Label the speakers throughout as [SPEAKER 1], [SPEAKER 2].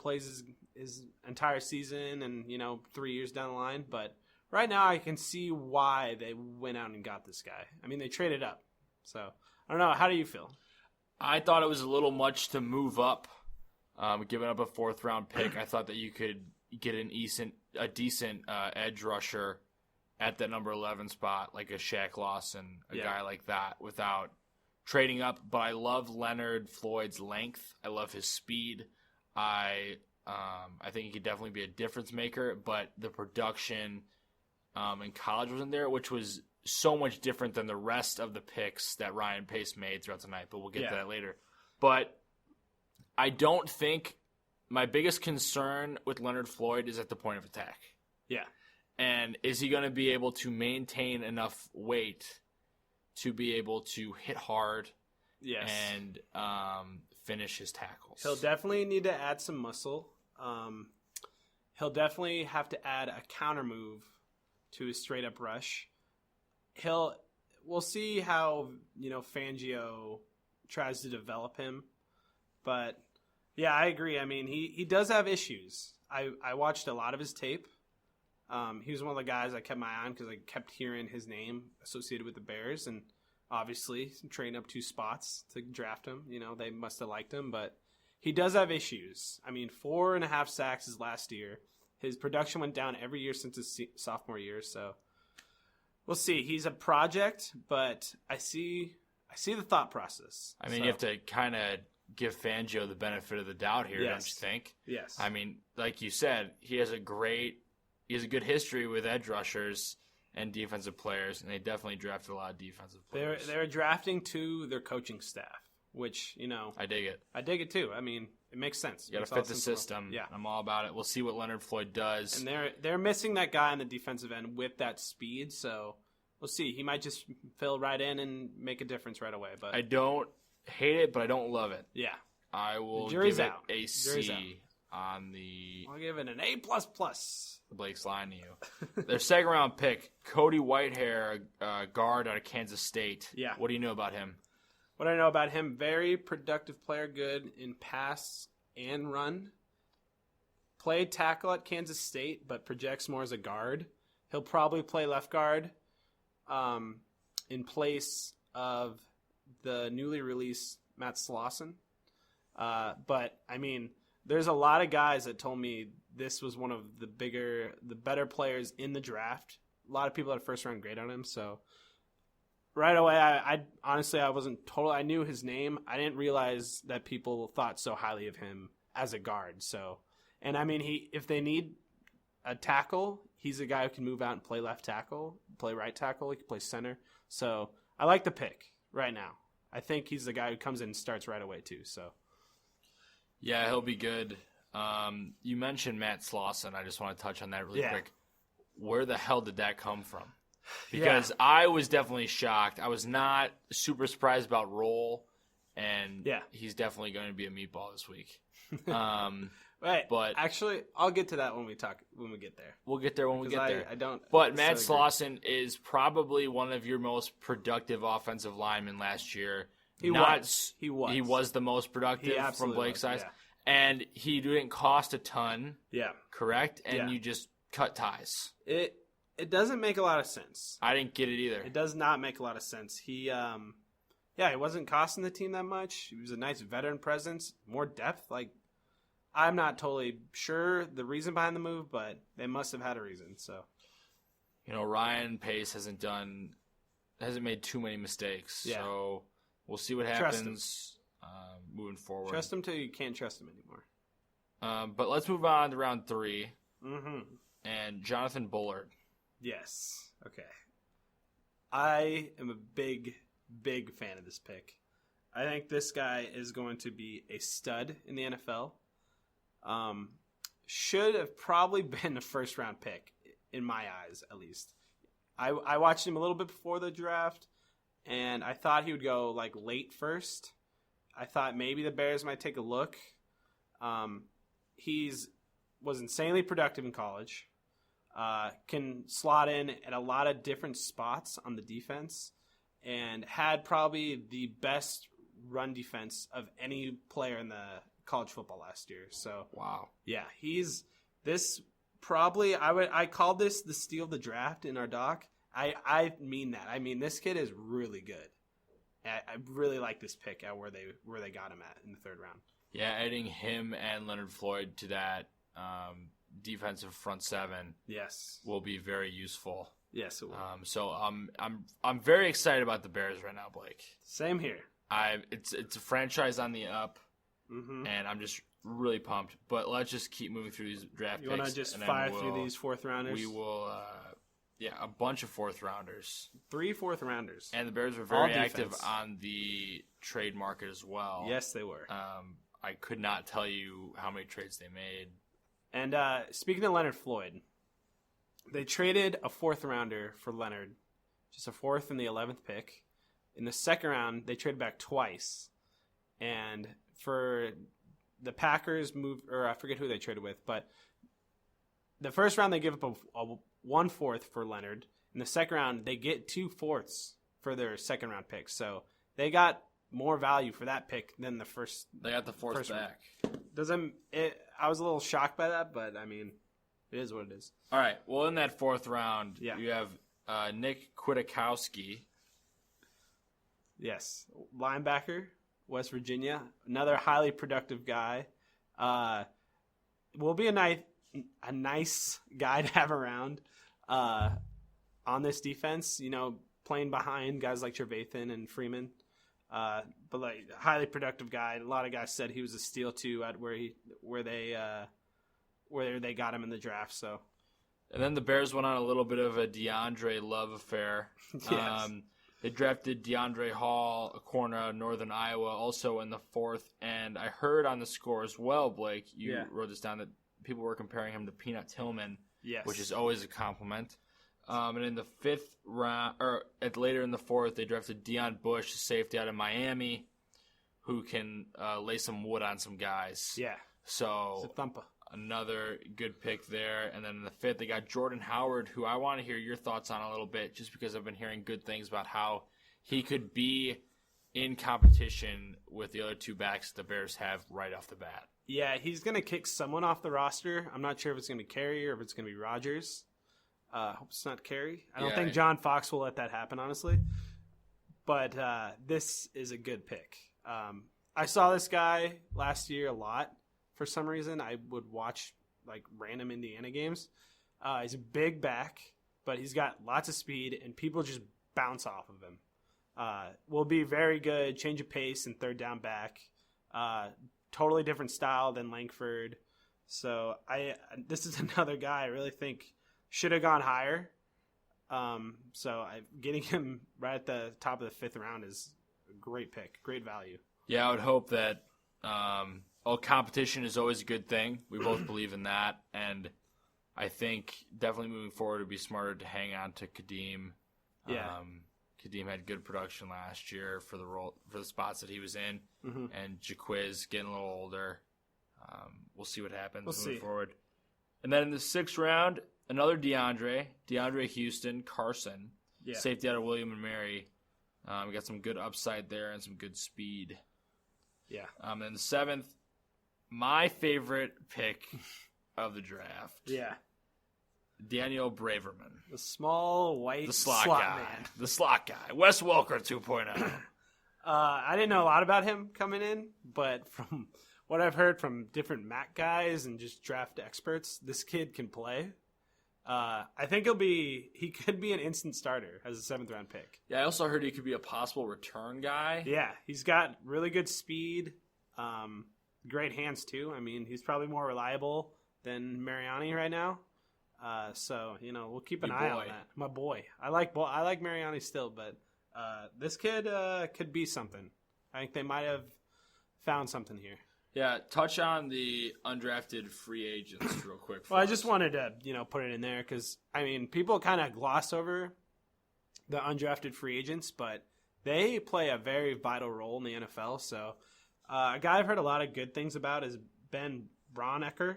[SPEAKER 1] plays his entire season and, 3 years down the line. But right now I can see why they went out and got this guy. I mean, they traded up. So, I don't know. How do you feel?
[SPEAKER 2] I thought it was a little much to move up, giving up a 4th-round pick. I thought that you could get a decent edge rusher at that number 11 spot, like a Shaq Lawson, a guy like that, without trading up. But I love Leonard Floyd's length. I love his speed. I think he could definitely be a difference maker. But the production in college wasn't there, which was so much different than the rest of the picks that Ryan Pace made throughout the night. But we'll get to that later. But I don't think my biggest concern with Leonard Floyd is at the point of attack.
[SPEAKER 1] Yeah.
[SPEAKER 2] And is he going to be able to maintain enough weight to be able to hit hard and finish his tackles?
[SPEAKER 1] He'll definitely need to add some muscle. He'll definitely have to add a counter move to his straight-up rush. We'll see how, Fangio tries to develop him. But, yeah, I agree. I mean, he does have issues. I watched a lot of his tape. He was one of the guys I kept my eye on because I kept hearing his name associated with the Bears. And obviously, trading up 2 spots to draft him. They must have liked him. But he does have issues. I mean, 4.5 sacks his last year. His production went down every year since his sophomore year. So we'll see. He's a project, but I see the thought process.
[SPEAKER 2] I mean, you have to kind of give Fangio the benefit of the doubt here, don't you think?
[SPEAKER 1] Yes.
[SPEAKER 2] I mean, like you said, he has a good history with edge rushers and defensive players, and they definitely drafted a lot of defensive players.
[SPEAKER 1] They're drafting to their coaching staff, which,
[SPEAKER 2] I dig it.
[SPEAKER 1] I dig it too. I mean, it makes sense.
[SPEAKER 2] You got to fit the system.
[SPEAKER 1] Yeah.
[SPEAKER 2] I'm all about it. We'll see what Leonard Floyd does.
[SPEAKER 1] And they're missing that guy on the defensive end with that speed, so we'll see. He might just fill right in and make a difference right away. But
[SPEAKER 2] I don't hate it, but I don't love it.
[SPEAKER 1] Yeah.
[SPEAKER 2] I will give it a C on the...
[SPEAKER 1] I'll give it an A++.
[SPEAKER 2] Blake's lying to you. Their 2nd-round pick, Cody Whitehair, guard out of Kansas State.
[SPEAKER 1] Yeah.
[SPEAKER 2] What do you know about him?
[SPEAKER 1] What I know about him, very productive player, good in pass and run. Played tackle at Kansas State, but projects more as a guard. He'll probably play left guard in place of the newly released Matt Slauson. But, I mean, there's a lot of guys that told me this was one of the better players in the draft. A lot of people had a 1st-round grade on him, so right away, I honestly, I knew his name. I didn't realize that people thought so highly of him as a guard. So, and I mean, if they need a tackle, he's a guy who can move out and play left tackle, play right tackle. He can play center. So I like the pick right now. I think he's the guy who comes in and starts right away too. So
[SPEAKER 2] yeah, he'll be good. You mentioned Matt Slauson. I just want to touch on that really quick. Where the hell did that come from? Because I was definitely shocked. I was not super surprised about Roll, and he's definitely going to be a meatball this week.
[SPEAKER 1] Right,
[SPEAKER 2] but
[SPEAKER 1] actually, I'll get to that when we get there.
[SPEAKER 2] We'll get there when we get there.
[SPEAKER 1] I don't.
[SPEAKER 2] But Matt Slauson is probably one of your most productive offensive linemen last year.
[SPEAKER 1] He was
[SPEAKER 2] the most productive from Blake's side.
[SPEAKER 1] Yeah.
[SPEAKER 2] And he didn't cost a ton.
[SPEAKER 1] Yeah.
[SPEAKER 2] Correct? And you just cut ties.
[SPEAKER 1] It doesn't make a lot of sense.
[SPEAKER 2] I didn't get it either.
[SPEAKER 1] It does not make a lot of sense. He wasn't costing the team that much. He was a nice veteran presence, more depth. Like, I'm not totally sure the reason behind the move, but they must have had a reason. So,
[SPEAKER 2] Ryan Pace hasn't made too many mistakes.
[SPEAKER 1] Yeah.
[SPEAKER 2] So we'll see what happens moving forward.
[SPEAKER 1] Trust him till you can't trust him anymore.
[SPEAKER 2] But let's move on to round 3.
[SPEAKER 1] Mm-hmm.
[SPEAKER 2] And Jonathan Bullard.
[SPEAKER 1] Yes. Okay. I am a big, big fan of this pick. I think this guy is going to be a stud in the NFL. Should have probably been a 1st-round pick, in my eyes, at least. I watched him a little bit before the draft, and I thought he would go like late first. I thought maybe the Bears might take a look. Was insanely productive in college. Can slot in at a lot of different spots on the defense, and had probably the best run defense of any player in the college football last year. So
[SPEAKER 2] Wow.
[SPEAKER 1] yeah, he's this probably I called this the steal of the draft in our doc. I mean that. I mean this kid is really good. I really like this pick at where they got him at in the 3rd round.
[SPEAKER 2] Yeah, adding him and Leonard Floyd to that defensive front 7
[SPEAKER 1] Yes.
[SPEAKER 2] will be very useful.
[SPEAKER 1] Yes, it will.
[SPEAKER 2] So I'm very excited about the Bears right now, Blake.
[SPEAKER 1] Same here.
[SPEAKER 2] It's a franchise on the up,
[SPEAKER 1] Mm-hmm.
[SPEAKER 2] and I'm just really pumped. But let's just keep moving through these draft
[SPEAKER 1] You
[SPEAKER 2] picks.
[SPEAKER 1] want to just
[SPEAKER 2] and then
[SPEAKER 1] fire through these 4th rounders?
[SPEAKER 2] We will, a bunch of 4th rounders.
[SPEAKER 1] 3 4th rounders.
[SPEAKER 2] And the Bears were
[SPEAKER 1] All
[SPEAKER 2] very active
[SPEAKER 1] defense.
[SPEAKER 2] on the trade market as well.
[SPEAKER 1] Yes, they were.
[SPEAKER 2] I could not tell you how many trades they made.
[SPEAKER 1] And speaking of Leonard Floyd, they traded a 4th rounder for Leonard, just a 4th and the 11th pick. In the 2nd round, they traded back twice. And for the Packers moved, or I forget who they traded with, but the 1st round they give up a 1/4 for Leonard. In the 2nd round, they get 2/4 for their 2nd round pick. So they got more value for that pick than the first.
[SPEAKER 2] They got the 4th
[SPEAKER 1] First
[SPEAKER 2] back.
[SPEAKER 1] I was a little shocked by that, but I mean, it is what it is.
[SPEAKER 2] All right. Well, in that 4th round,
[SPEAKER 1] Yeah.
[SPEAKER 2] you have Nick Kwiatkowski.
[SPEAKER 1] Yes, linebacker, West Virginia, another highly productive guy. Will be a nice guy to have around on this defense. You know, playing behind guys like Trevathan and Freeman. But like highly productive guy. A lot of guys said he was a steal too at where they got him in the draft. So,
[SPEAKER 2] And then the Bears went on a little bit of a DeAndre Love affair.
[SPEAKER 1] Yes.
[SPEAKER 2] They drafted DeAndre Hall, a corner out of Northern Iowa, also in the 4th. And I heard on the score as well, Blake, you wrote this down, that people were comparing him to Peanut Tillman,
[SPEAKER 1] yes,
[SPEAKER 2] which is always a compliment. And in the 5th round, or later in the 4th, they drafted Deion Bush, a safety out of Miami, who can lay some wood on some guys.
[SPEAKER 1] yeah,
[SPEAKER 2] So
[SPEAKER 1] it's a thumper.
[SPEAKER 2] another good pick there. And then in the 5th, they got Jordan Howard, who I want to hear your thoughts on a little bit, just because I've been hearing good things about how he could be in competition with the other 2 backs the Bears have right off the bat.
[SPEAKER 1] Yeah, he's going to kick someone off the roster. I'm not sure if it's going to be Carey or if it's going to be Rodgers. Hope it's not Carey. I don't think John Fox will let that happen, honestly. But this is a good pick. I saw this guy last year a lot. For some reason, I would watch like random Indiana games. He's a big back, but he's got lots of speed, and people just bounce off of him. Will be very good, change of pace and 3rd down back. Totally different style than Langford. So this is another guy I really think should have gone higher. Getting him right at the top of the 5th round is a great pick, great value.
[SPEAKER 2] Yeah, I would hope that competition is always a good thing. We both believe in that. And I think definitely moving forward, it would be smarter to hang on to Kadeem.
[SPEAKER 1] Yeah.
[SPEAKER 2] Kadeem had good production last year for the spots that he was in.
[SPEAKER 1] Mm-hmm.
[SPEAKER 2] And Jaquiz getting a little older. We'll see what happens moving
[SPEAKER 1] see.
[SPEAKER 2] forward. And then in the 6th round, another DeAndre Houston, Carson, safety out of William and Mary. We got some good upside there and some good speed.
[SPEAKER 1] Yeah.
[SPEAKER 2] And the 7th, my favorite pick of the draft.
[SPEAKER 1] Yeah.
[SPEAKER 2] Daniel Braverman.
[SPEAKER 1] The small white
[SPEAKER 2] The slot guy.
[SPEAKER 1] man.
[SPEAKER 2] The slot guy. Wes Welker 2.0.
[SPEAKER 1] I didn't know a lot about him coming in, but from what I've heard from different Mac guys and just draft experts, this kid can play. I think he could be an instant starter as a 7th round pick.
[SPEAKER 2] Yeah, I also heard he could be a possible return guy.
[SPEAKER 1] Yeah, he's got really good speed, great hands too. I mean, he's probably more reliable than Mariani right now. So we'll keep an eye on that. My boy, I like Mariani still, but this kid could be something. I think they might have found something here.
[SPEAKER 2] Yeah, touch on the undrafted free agents real quick.
[SPEAKER 1] Well, I just wanted to, put it in there because, I mean, people kind of gloss over the undrafted free agents, but they play a very vital role in the NFL. So a guy I've heard a lot of good things about is Ben Braunecker.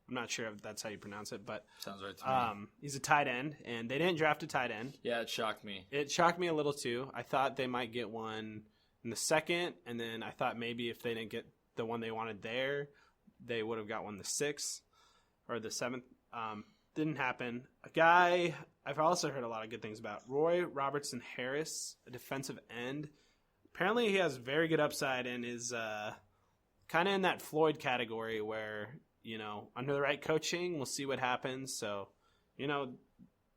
[SPEAKER 1] I'm not sure if that's how you pronounce it, but
[SPEAKER 2] sounds right to me.
[SPEAKER 1] He's a tight end, and they didn't draft a tight end.
[SPEAKER 2] Yeah, it shocked me.
[SPEAKER 1] It shocked me a little, too. I thought they might get one in the 2nd, and then I thought maybe if they didn't get the one they wanted there. They would have got one the 6th or the 7th. Didn't happen. A guy I've also heard a lot of good things about, Roy Robertson Harris, a defensive end. Apparently he has very good upside and is kind of in that Floyd category where, under the right coaching, we'll see what happens. So,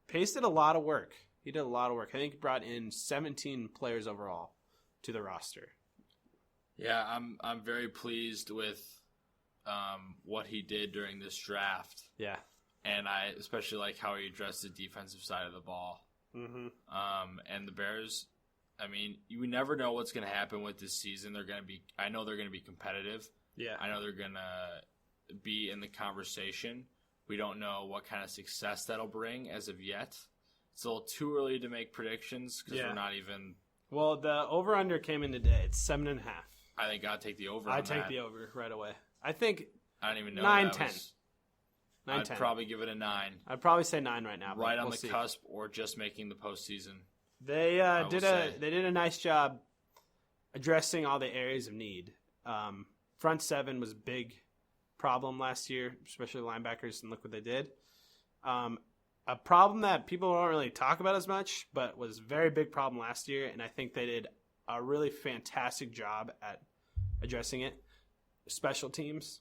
[SPEAKER 1] Pace did a lot of work. He did a lot of work. I think he brought in 17 players overall to the roster.
[SPEAKER 2] Yeah, I'm very pleased with what he did during this draft.
[SPEAKER 1] Yeah.
[SPEAKER 2] And I especially like how he addressed the defensive side of the ball.
[SPEAKER 1] Mm-hmm.
[SPEAKER 2] And the Bears, you never know what's going to happen with this season. I know they're going to be competitive.
[SPEAKER 1] Yeah.
[SPEAKER 2] I know they're going to be in the conversation. We don't know what kind of success that'll bring as of yet. It's a little too early to make predictions because we're not even.
[SPEAKER 1] Well, the over/under came in today. It's 7.5.
[SPEAKER 2] I think I'll take the over.
[SPEAKER 1] I take the over right away. I think
[SPEAKER 2] I don't even know.
[SPEAKER 1] 9-10.
[SPEAKER 2] I'd probably give it a 9.
[SPEAKER 1] I'd probably say 9 right now.
[SPEAKER 2] Right on
[SPEAKER 1] we'll
[SPEAKER 2] the
[SPEAKER 1] see.
[SPEAKER 2] cusp, or just making the postseason.
[SPEAKER 1] They did a nice job addressing all the areas of need. Front 7 was a big problem last year, especially linebackers, and look what they did. A problem that people don't really talk about as much, but was a very big problem last year, and I think they did a really fantastic job at addressing it. Special teams.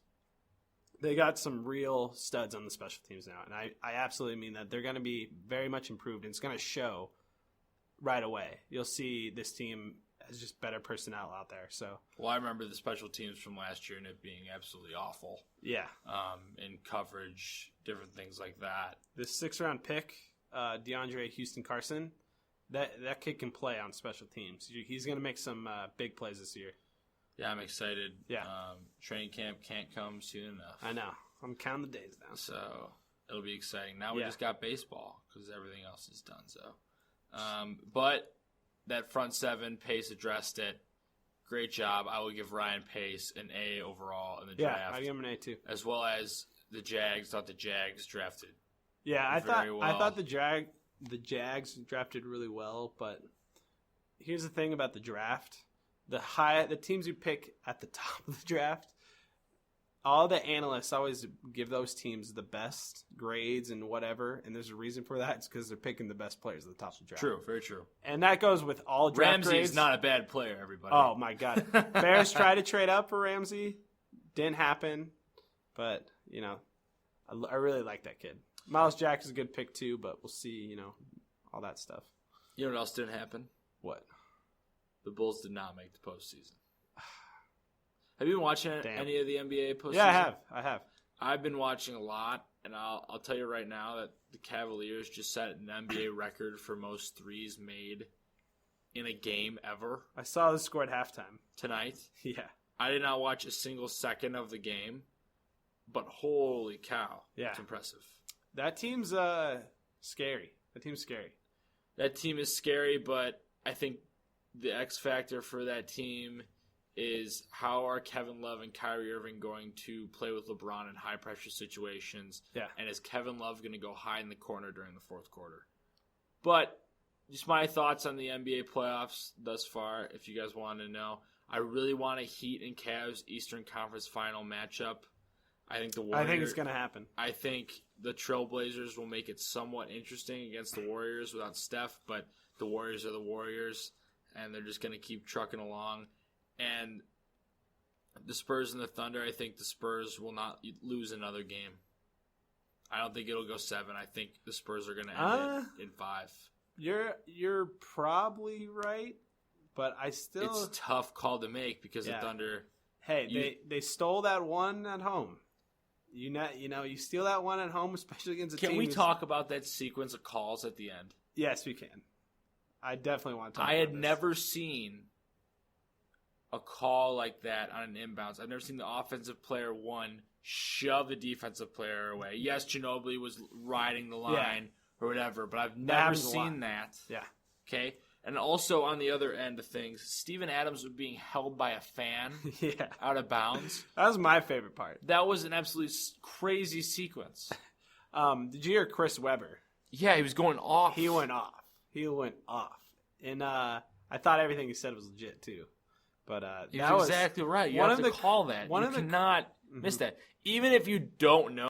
[SPEAKER 1] They got some real studs on the special teams now, and I absolutely mean that. They're going to be very much improved, and it's going to show right away. You'll see this team has just better personnel out there. So,
[SPEAKER 2] well, I remember the special teams from last year and it being absolutely awful.
[SPEAKER 1] Yeah.
[SPEAKER 2] In coverage, different things like that.
[SPEAKER 1] This 6th-round pick, DeAndre Houston Carson, that kid can play on special teams. He's going to make some big plays this year.
[SPEAKER 2] Yeah, I'm excited.
[SPEAKER 1] Yeah.
[SPEAKER 2] Training camp can't come soon enough.
[SPEAKER 1] I know. I'm counting the days down.
[SPEAKER 2] So it'll be exciting. Now we just got baseball because everything else is done. So, but that front 7, Pace addressed it. Great job. I will give Ryan Pace an A overall in the draft.
[SPEAKER 1] Yeah, I give him an A too.
[SPEAKER 2] As well as the Jags. Thought the Jags drafted.
[SPEAKER 1] Yeah, I
[SPEAKER 2] well.
[SPEAKER 1] thought the Jags drafted really well, but here's the thing about the draft. The teams you pick at the top of the draft, all the analysts always give those teams the best grades and whatever, and there's a reason for that. It's because they're picking the best players at the top of the draft.
[SPEAKER 2] True, very true.
[SPEAKER 1] And that goes with all draft
[SPEAKER 2] Ramsey
[SPEAKER 1] grades.
[SPEAKER 2] is not a bad player, everybody.
[SPEAKER 1] Oh, my God. Bears tried to trade up for Ramsey. Didn't happen. But, I really like that kid. Miles Jack is a good pick, too, but we'll see, all that stuff.
[SPEAKER 2] You know what else didn't happen?
[SPEAKER 1] What?
[SPEAKER 2] The Bulls did not make the postseason. Have you been watching any of the NBA postseason?
[SPEAKER 1] Yeah, I have.
[SPEAKER 2] I've been watching a lot, and I'll tell you right now that the Cavaliers just set an NBA record for most threes made in a game ever.
[SPEAKER 1] I saw the score at halftime.
[SPEAKER 2] Tonight.
[SPEAKER 1] Yeah.
[SPEAKER 2] I did not watch a single second of the game, but holy cow.
[SPEAKER 1] Yeah.
[SPEAKER 2] It's impressive.
[SPEAKER 1] That team's scary. That team's scary.
[SPEAKER 2] That team is scary, but I think the X factor for that team is how are Kevin Love and Kyrie Irving going to play with LeBron in high-pressure situations?
[SPEAKER 1] Yeah.
[SPEAKER 2] And is Kevin Love going to go hide in the corner during the fourth quarter? But just my thoughts on the NBA playoffs thus far, if you guys want to know. I really want a Heat and Cavs Eastern Conference final matchup. I think
[SPEAKER 1] it's going to happen.
[SPEAKER 2] I think the Trailblazers will make it somewhat interesting against the Warriors without Steph, but the Warriors are the Warriors, and they're just going to keep trucking along. And the Spurs and the Thunder, I think the Spurs will not lose another game. I don't think it'll go 7. I think the Spurs are going to end it in 5.
[SPEAKER 1] You're probably right, but it's
[SPEAKER 2] a tough call to make because the Thunder.
[SPEAKER 1] Hey, they stole that one at home. You steal that one at home, especially against a team.
[SPEAKER 2] Can we talk about that sequence of calls at the end?
[SPEAKER 1] Yes, we can. I definitely want to talk
[SPEAKER 2] about
[SPEAKER 1] this.
[SPEAKER 2] I had never seen a call like that on an inbounds. I've never seen the offensive player shove the defensive player away. Yes, Ginobili was riding the line or whatever, but I've never seen that.
[SPEAKER 1] Yeah.
[SPEAKER 2] Okay? And also on the other end of things, Steven Adams was being held by a fan out of bounds.
[SPEAKER 1] That was my favorite part.
[SPEAKER 2] That was an absolutely crazy sequence.
[SPEAKER 1] Did you hear Chris Webber?
[SPEAKER 2] Yeah, he was going off.
[SPEAKER 1] He went off. And I thought everything he said was legit, too. But
[SPEAKER 2] You're
[SPEAKER 1] that was
[SPEAKER 2] exactly right. You
[SPEAKER 1] one
[SPEAKER 2] have
[SPEAKER 1] of
[SPEAKER 2] to
[SPEAKER 1] the-
[SPEAKER 2] call that.
[SPEAKER 1] one
[SPEAKER 2] You
[SPEAKER 1] of the-
[SPEAKER 2] cannot miss that. Even if you don't know